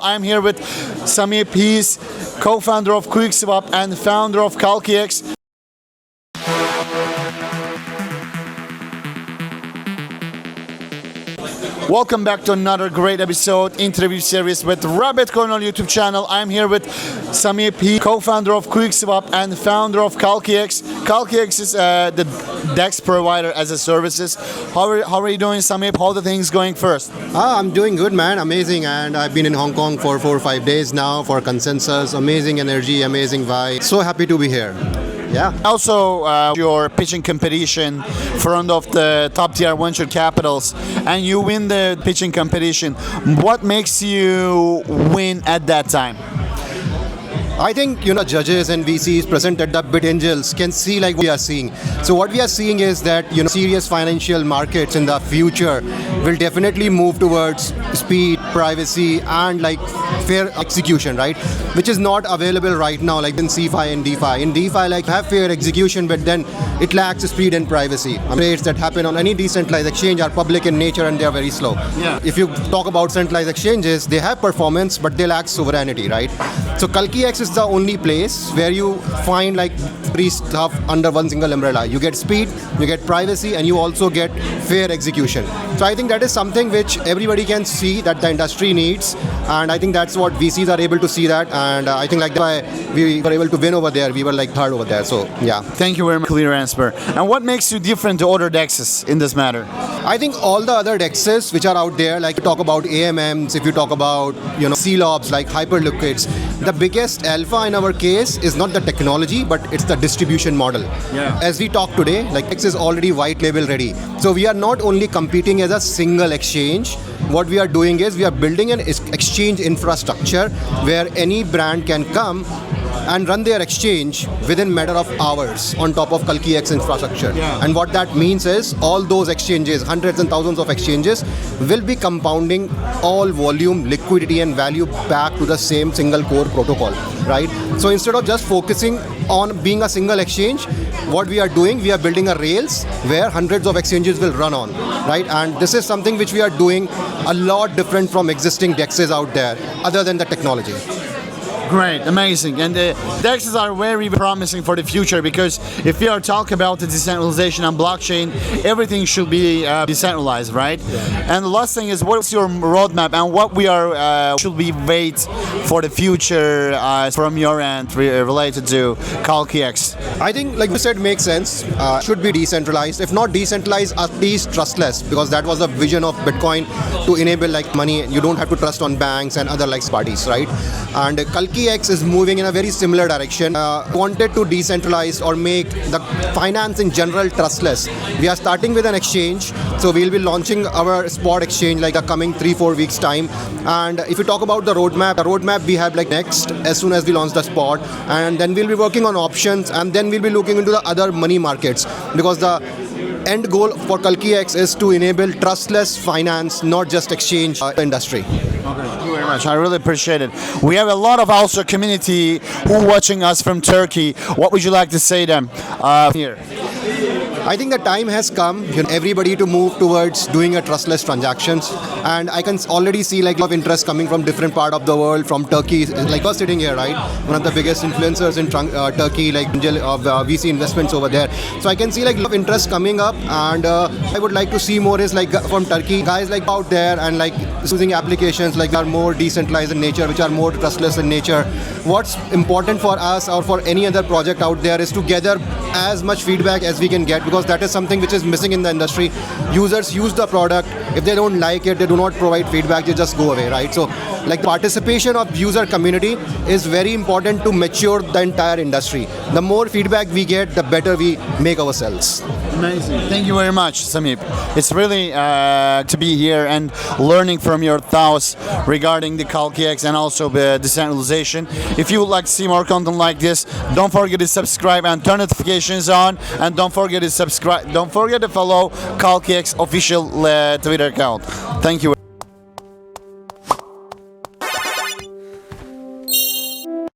I'm here with Sameep. He's co-founder of KalqiX and founder of KalqiX. Welcome back to another great episode interview series with Rabbit Corner YouTube channel. I'm here with Sameep. He co-founder of KalqiX and founder of KalqiX. KalqiX is the DEX provider as a services. How are you doing, Sameep? How are the things going first? I'm doing good, man. Amazing. And I've been in Hong Kong for 4 or 5 days now for consensus. Amazing energy, amazing vibe. So happy to be here. Yeah. Also, your pitching competition front of the top tier venture capitals, and you win the pitching competition. What makes you win at that time? I think, judges and VCs present at the Bit Angels can see like what we are seeing. So what we are seeing is that, serious financial markets in the future will definitely move towards speed, privacy, and like fair execution, right? Which is not available right now, like in CeFi and DeFi. In DeFi, like have fair execution, but then it lacks speed and privacy. Trades that happen on any decentralized exchange are public in nature and they are very slow. Yeah. If you talk about centralized exchanges, they have performance, but they lack sovereignty, right? So KalqiX is the only place where you find like three stuff under one single umbrella. You get speed, you get privacy, and you also get fair execution. So I think that is something which everybody can see that the industry needs, and I think that's what VCs are able to see that, and I think like that's why we were able to win over there. We were like third over there. So yeah. Thank you very much. Clear answer. And what makes you different to other DEXs in this matter? I think all the other DEXs which are out there, like you talk about AMMs, if you talk about CLOBs like hyperliquids, the biggest alpha in our case is not the technology, but it's the distribution model. Yeah. As we talk today, like X is already white label ready. So we are not only competing as a single exchange. What we are doing is we are building an exchange infrastructure where any brand can come and run their exchange within matter of hours on top of KalqiX infrastructure. Yeah. And what that means is all those exchanges, hundreds and thousands of exchanges, will be compounding all volume, liquidity and value back to the same single core protocol, right? So instead of just focusing on being a single exchange, what we are doing, we are building a rails where hundreds of exchanges will run on, right? And this is something which we are doing a lot different from existing DEXs out there, other than the technology. Great, amazing. And the DEXs are very promising for the future, because if we are talking about the decentralization and blockchain, everything should be decentralized, right? Yeah. And the last thing is, what's your roadmap and what we are should we wait for the future from your end related to KalqiX? I think, like you said, makes sense. Should be decentralized. If not decentralized, at least trustless, because that was the vision of Bitcoin, to enable like money. You don't have to trust on banks and other like parties, right? And KalqiX is moving in a very similar direction. Wanted to decentralize or make the finance in general trustless. We are starting with an exchange, so we'll be launching our spot exchange like the coming 3-4 weeks time. And if you talk about the roadmap we have like next, as soon as we launch the spot, and then we'll be working on options, and then we'll be looking into the other money markets, because the end goal for KalqiX is to enable trustless finance, not just exchange industry. Okay, thank you very much. I really appreciate it. We have a lot of also community who watching us from Turkey. What would you like to say to them here? I think the time has come, everybody to move towards doing a trustless transactions, and I can already see like a lot of interest coming from different part of the world, from Turkey. Like us sitting here, right? One of the biggest influencers in Turkey, like VC investments over there. So I can see like a lot of interest coming up, and I would like to see more is like from Turkey, guys like out there and like using applications like are more decentralized in nature, which are more trustless in nature. What's important for us or for any other project out there is to gather as much feedback as we can get, because that is something which is missing in the industry. Users use the product. If they don't like it, they do not provide feedback, they just go away, right? So like participation of user community is very important to mature the entire industry. The more feedback we get, the better we make ourselves. Amazing. Thank you very much, Sameep. It's really to be here and learning from your thoughts regarding the KalqiX and also the decentralization. If you would like to see more content like this, don't forget to subscribe and turn notifications on, and don't forget to follow KalqiX official Twitter account. Thank you.